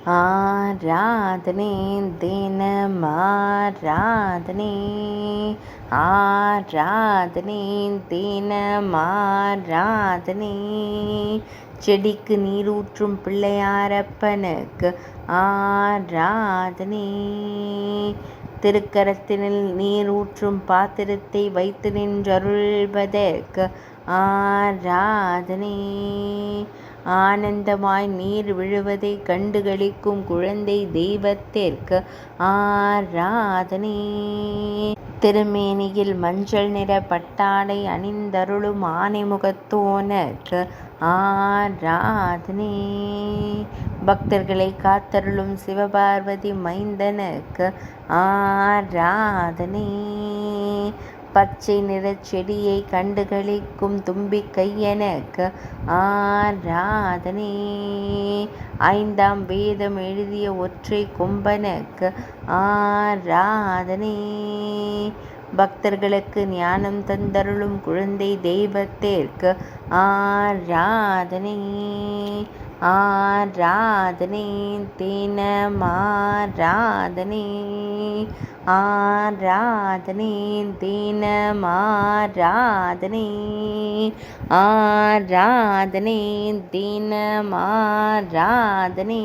ஆராதனை தினம் ஆராதனை, ஆராதனை தினம் ஆராதனை. செடிக்கு நீரூற்றும் பிள்ளையாரப்பனுக்கு ஆராதனை. திருக்கரத்தினில் நீரூற்றும் பாத்திரத்தை வைத்து நின்றருள்வதற்கு ஆராதனை. ஆனந்தமாய் நீர் விழுவதை கண்டுகளிக்கும் குழந்தை தெய்வத்திற்கு ஆராதனை. திருமேனியில் மஞ்சள் நிற பட்டாடை அணிந்தருளும் ஆனைமுகத்தோனுக்கு ஆராதனை. பக்தர்களை காத்தருளும் சிவபார்வதி மைந்தனுக்கு ஆராதனை. பச்சை நிறச் செடியை கண்டுகளிக்கும் தும்பிக்கையனுக்கு ஆராதனை. ஐந்தாம் வேதம் எழுதிய ஒற்றை கொம்பனுக்கு ஆராதனை. பக்தர்களுக்கு ஞானம் தந்தருளும் குழந்தை தெய்வத்திற்கு ஆராதனை. ஆராதனை தினம் ஆராதனை, ஆராதனை தினம் ஆராதனை, ஆராதனை தினம் ஆராதனை.